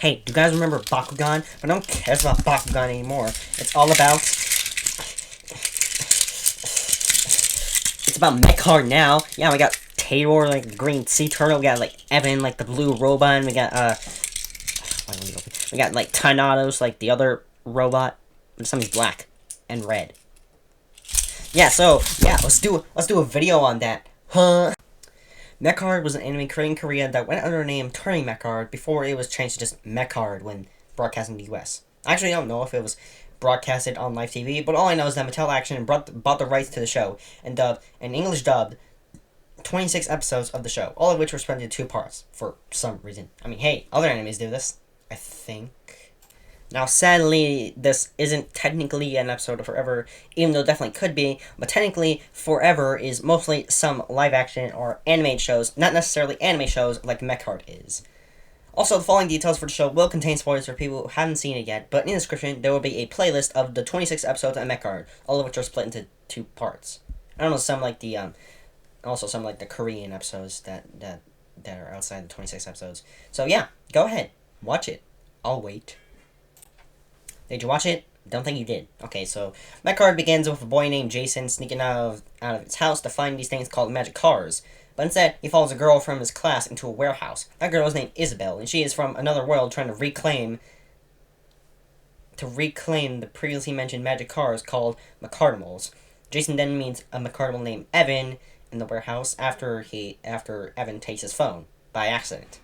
Hey, do you guys remember Bakugan? But no one cares about Bakugan anymore. It's all about... It's about Mecard now. Yeah, we got Taylor, like, the green sea turtle. We got, like, Evan, like, the blue robot. And we got, we got, like, Tornadoes, like, the other robot. Something's black and red. Yeah, so, yeah, let's do a video on that. Huh? Mecard was an anime created in Korea that went under the name Turning Mecard before it was changed to just Mecard when broadcast in the US. Actually, I don't know if it was broadcasted on live TV, but all I know is that Mattel Action bought the rights to the show and English dubbed 26 episodes of the show, all of which were split into 2 parts for some reason. I mean, hey, other animes do this, I think. Now, sadly, this isn't technically an episode of Forever, even though it definitely could be, but technically, Forever is mostly some live-action or animated shows, not necessarily anime shows like Mecard is. Also, the following details for the show will contain spoilers for people who haven't seen it yet, but in the description, there will be a playlist of the 26 episodes of Mecard, all of which are split into 2 parts. I don't know, some like the Korean episodes that are outside the 26 episodes. So yeah, go ahead, watch it. I'll wait. Did you watch it? Don't think you did. Okay, so Mecard begins with a boy named Jason sneaking out of his house to find these things called magic cars. But instead, he follows a girl from his class into a warehouse. That girl is named Isabel, and she is from another world trying to reclaim the previously mentioned magic cars called Mecardimals. Jason then meets a Mecardimal named Evan in the warehouse after Evan takes his phone by accident.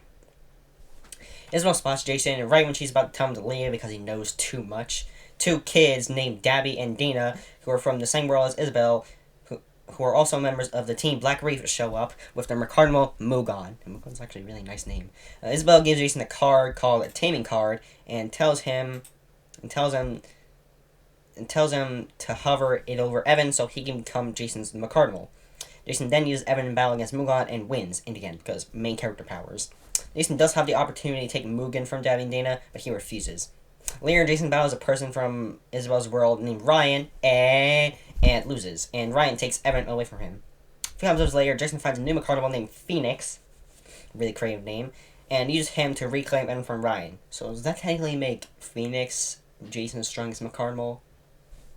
Isabel spots Jason right when she's about to tell him to leave because he knows too much. 2 kids named Dabby and Dana, who are from the same world as Isabel, who are also members of the Team Black Reef, show up with their Mecardimal Mugon. And Mugon's actually a really nice name. Isabel gives Jason a card called a taming card and tells him to hover it over Evan so he can become Jason's Mecardimal. Jason then uses Evan in battle against Mugon and wins in the end because main character powers. Jason does have the opportunity to take Mugen from Dabby and Dana, but he refuses. Later, Jason battles a person from Isabel's world named Ryan, and loses, and Ryan takes Evan away from him. A few episodes later, Jason finds a new Mecardimal named Phoenix, really creative name, and uses him to reclaim Evan from Ryan. So does that technically make Phoenix Jason's strongest Mecardimal?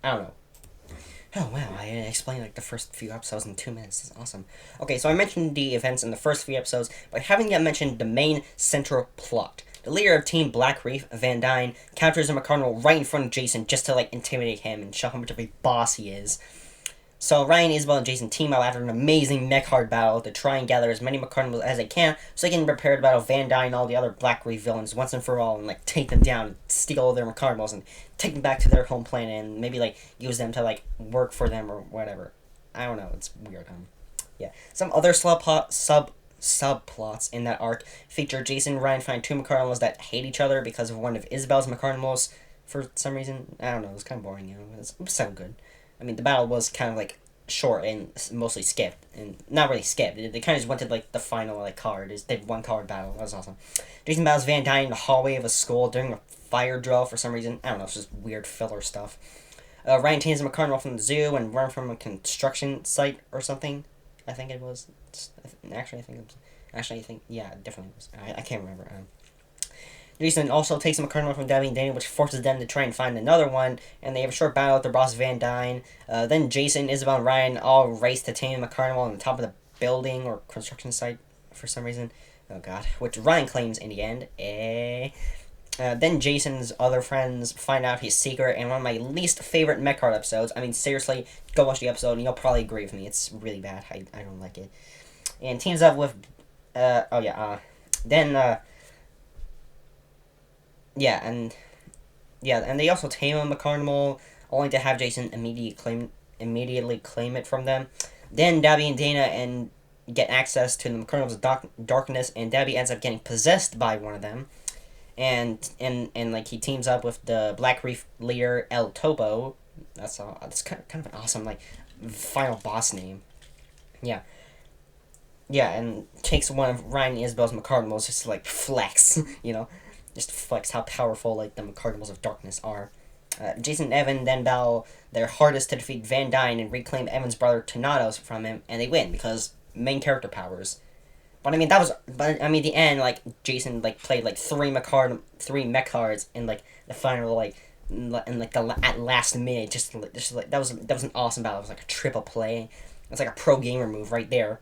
I don't know. Oh wow, I explained like the first few episodes in 2 minutes. That's awesome. Okay, so I mentioned the events in the first few episodes, but I haven't yet mentioned the main central plot. The leader of Team Black Reef, Van Dyne, captures a Mecardimal right in front of Jason just to like intimidate him and show how much of a boss he is. So Ryan, Isabel, and Jason team up after an amazing Mecard battle to try and gather as many Mecardimals as they can so they can prepare to battle Van Dyne and all the other Black Reef villains once and for all and like take them down and steal all their Mecardimals and take them back to their home planet and maybe like use them to like work for them or whatever. I don't know, it's weird. Yeah. Some other subplots in that arc feature Jason and Ryan find 2 Mecardimals that hate each other because of one of Isabel's Mecardimals for some reason. I don't know, it was kind of boring, you know. It was so good. I mean, the battle was kind of, like, short and mostly skipped. And not really skipped. They kind of just went to, like, the final, like, card. They did 1 card battle. That was awesome. Jason battles Van Dyne in the hallway of a school during a fire drill for some reason. I don't know, it's just weird filler stuff. Ryan tames a Mecardimal from the zoo and run from a construction site or something. I think it was. Yeah, it definitely was. I can't remember. Jason also takes a Mecardimal from Dabby and Dana, which forces them to try and find another one, and they have a short battle with their boss Van Dyne. Then Jason, Isabel, and Ryan all race to tame Mecardimal on the top of the building or construction site for some reason. Oh god. Which Ryan claims in the end. Then Jason's other friends find out his secret, and one of my least favorite Mecard episodes. I mean, seriously, go watch the episode, and you'll probably agree with me. It's really bad. I don't like it. And teams up with... and they also tame a Mecardimal, only to have Jason immediately claim it from them. Then Dabby and Dana get access to the Mecardimal's darkness, and Dabby ends up getting possessed by one of them. And like he teams up with the Black Reef leader El Topo. That's kind of an awesome like final boss name. Yeah, and takes one of Ryan and Isabel's Mecardimals just to like flex, you know. Just to flex how powerful like the Mecardimals of Darkness are. Jason and Evan then battle their hardest to defeat Van Dyne and reclaim Evan's brother Tornadoes from him, and they win because main character powers. But I mean, that was. But I mean, the end, like Jason like played like three Mecards in like the final like the at last minute. Just like that was an awesome battle. It was like a triple play. It's like a pro gamer move right there.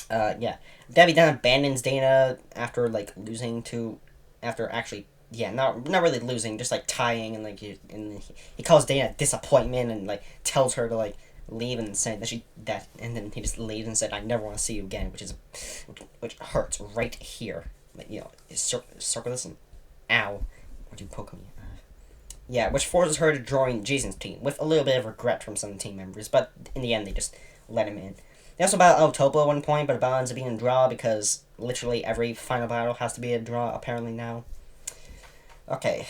Yeah, Debbie then abandons Dana after like losing to, after actually yeah not really losing, just like tying, and like he calls Dana disappointment and like tells her to like leave and say that and then he just leaves and said I never want to see you again, which hurts right here, like circle this and ow, would you poke me? Yeah, which forces her to join Jason's team with a little bit of regret from some team members, but in the end they just let him in. They also battled El Topo at one point, but it ends up being a draw because literally every final battle has to be a draw apparently now. Okay,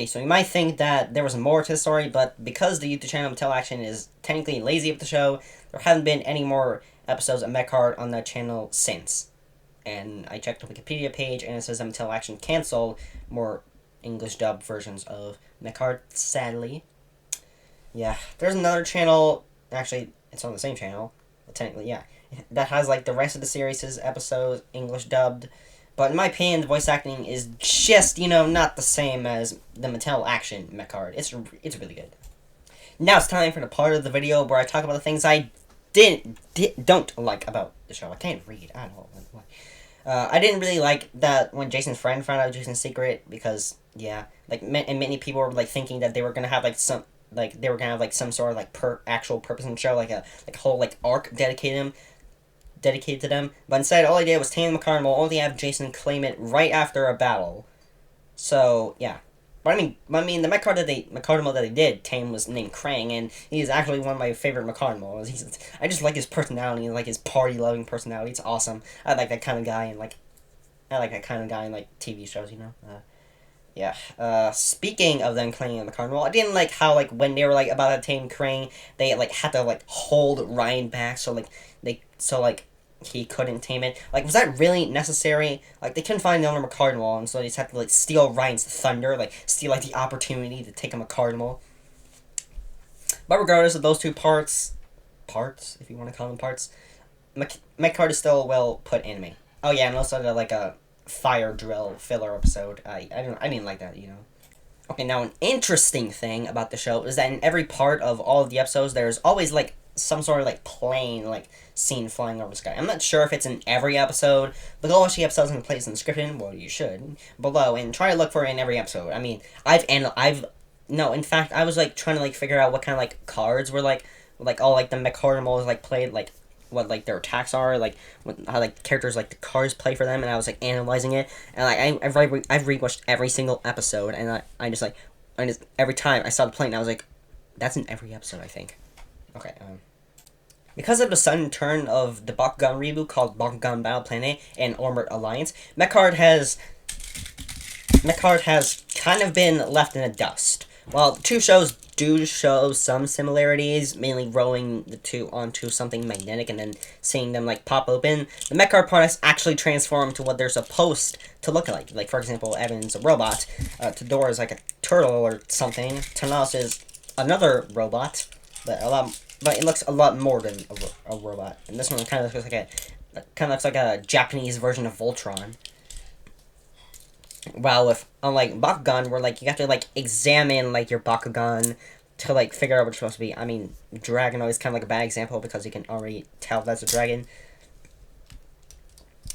so you might think that there was more to the story, but because the YouTube channel Mattel Action is technically lazy with the show, there haven't been any more episodes of Mecard on that channel since. And I checked the Wikipedia page, and it says that Mattel Action canceled more English dub versions of Mecard, sadly. Yeah, there's another channel, actually, it's on the same channel, but technically, yeah, that has, like, the rest of the series' episodes English dubbed. But in my opinion, the voice acting is just, not the same as the Mattel Action Mecard. It's really good. Now it's time for the part of the video where I talk about the things I don't like about the show. I can't read. I don't know. I didn't really like that when Jason's friend found out Jason's secret because, yeah, like, and many people were, like, thinking that they were gonna have, like, some sort of, like, actual purpose in the show, like a whole, like, arc dedicated to them, but instead all I did was tame the Mecard and only have Jason claim it right after a battle. So yeah, but I mean the Mecard that they did tame was named Krang, and he's actually one of my favorite Mecard. I just like his personality and like his party loving personality. It's awesome. I like that kind of guy in like TV shows. Yeah. Speaking of them claiming the Mecard, I didn't like how like when they were like about to tame Krang, they like had to like hold Ryan back so he couldn't tame it. Like, was that really necessary? Like, they couldn't find another Mecardinal, and so they just had to, like, steal Ryan's thunder, like, steal, like, the opportunity to take a Mecardinal. But regardless of those two parts, if you want to call them parts, Mecard is still a well-put anime. Oh, yeah, and also the, like, a fire drill filler episode. I didn't like that, Okay, now, an interesting thing about the show is that in every part of all of the episodes, there's always, like, some sort of, like, plane, like, scene flying over the sky. I'm not sure if it's in every episode, but go watch the episodes and place in the description, well, you should, below, and try to look for it in every episode. I mean, in fact, I was, like, trying to, like, figure out what kind of, like, cards were, like, all, like, the Mecardinals, like, played, like, what, like, their attacks are, like, how, like, characters, like, the cards play for them, and I was, like, analyzing it, and, like, I've rewatched every single episode, and I just, every time I saw the plane, I was, like, that's in every episode, I think. Okay, because of the sudden turn of the Bakugan reboot called Bakugan Battle Planet and Armored Alliance, Mecard has kind of been left in the dust. While the two shows do show some similarities, mainly rolling the two onto something magnetic and then seeing them like pop open, the Mecard products actually transform to what they're supposed to look like. Like, for example, Evan's a robot, Todor is like a turtle or something, Tanos is another robot, but it looks a lot more than a robot. And this one kind of looks like a Japanese version of Voltron. While unlike Bakugan, where like you have to like examine like your Bakugan to like figure out what it's supposed to be. I mean, Dragonoid is kind of like a bad example because you can already tell that's a dragon.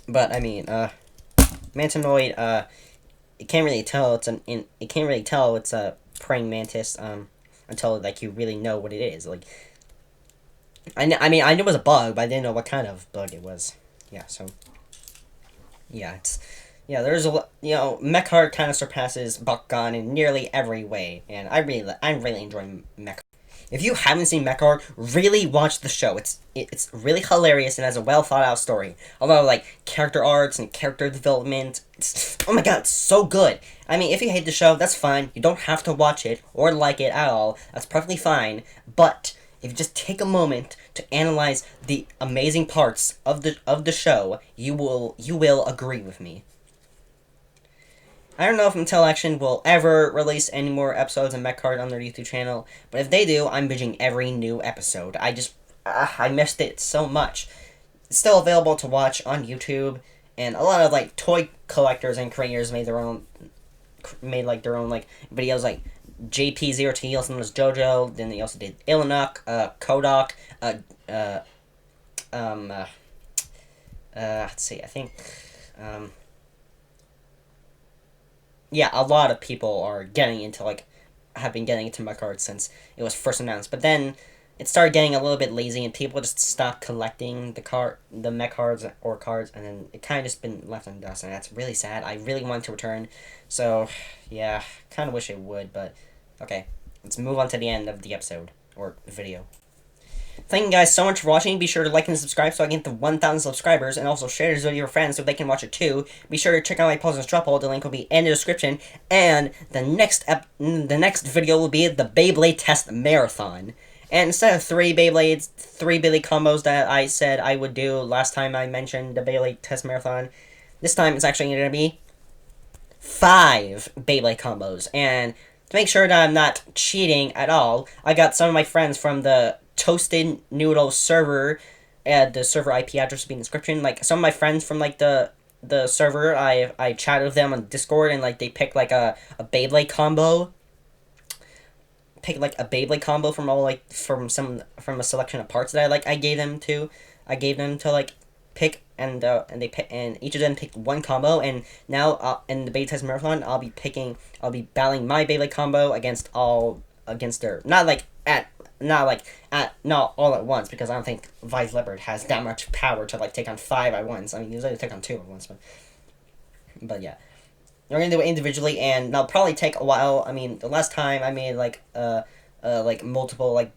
But I mean, Mantanoid, you can't really tell it's a praying mantis until like you really know what it is. Like, I knew it was a bug, but I didn't know what kind of bug it was. Yeah, so yeah, there's Mecard kind of surpasses Bakugan in nearly every way, and I'm really enjoying Mecard. If you haven't seen Mecard, really watch the show. It's really hilarious and has a well thought out story. Although like character arcs and character development, oh my god, it's so good. I mean, if you hate the show, that's fine. You don't have to watch it or like it at all. That's perfectly fine. But if you just take a moment to analyze the amazing parts of the show, you will agree with me. I don't know if Mattel Action will ever release any more episodes of Mecard on their YouTube channel, but if they do, I'm binging every new episode. I missed it so much. still available to watch on YouTube, and a lot of like toy collectors and creators made like their own like videos, like JP0T, also known as JoJo. Then they also did Ilanok, Kodak, uh, um, uh, let's see, I think, yeah, a lot of people are getting into like have been getting into Mecard since it was first announced. But then it started getting a little bit lazy, and people just stopped collecting the mech cards or cards, and then it kind of just been left in dust, and that's really sad. I really want to return, so yeah, kind of wish it would, but okay, let's move on to the end of the episode or video. Thank you guys so much for watching. Be sure to like and subscribe so I can get to 1,000 subscribers, and also share this video with your friends so they can watch it too. Be sure to check out my post and drop hole. The link will be in the description. And the next video will be the Beyblade test marathon. And instead of 3 Beyblades, 3 Beyblade combos that I said I would do last time I mentioned the Beyblade test marathon, this time it's actually going to be 5 Beyblade combos. And to make sure that I'm not cheating at all, I got some of my friends from the Toasted Noodle server, the server IP address will be in the description. Like, some of my friends from like the server, I chatted with them on Discord, and like they picked like a Beyblade combo. Pick like a Beyblade combo from all like from a selection of parts that I gave them to like pick, and they pick, and each of them picked one combo. And now in the Beyblade test marathon, I'll be battling my Beyblade combo against their not all at once, because I don't think Vice Leopard has that much power to like take on 5 at once. I mean, usually take on 2 at once, but yeah. We're gonna do it individually, and that'll probably take a while. I mean, the last time I made like multiple like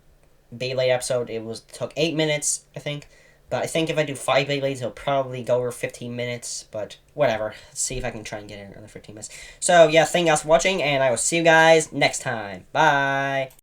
Beyblade episode, took 8 minutes, I think. But I think if I do 5 Beyblades, it'll probably go over 15 minutes. But whatever. Let's see if I can try and get in another 15 minutes. So yeah, thank you guys for watching, and I will see you guys next time. Bye.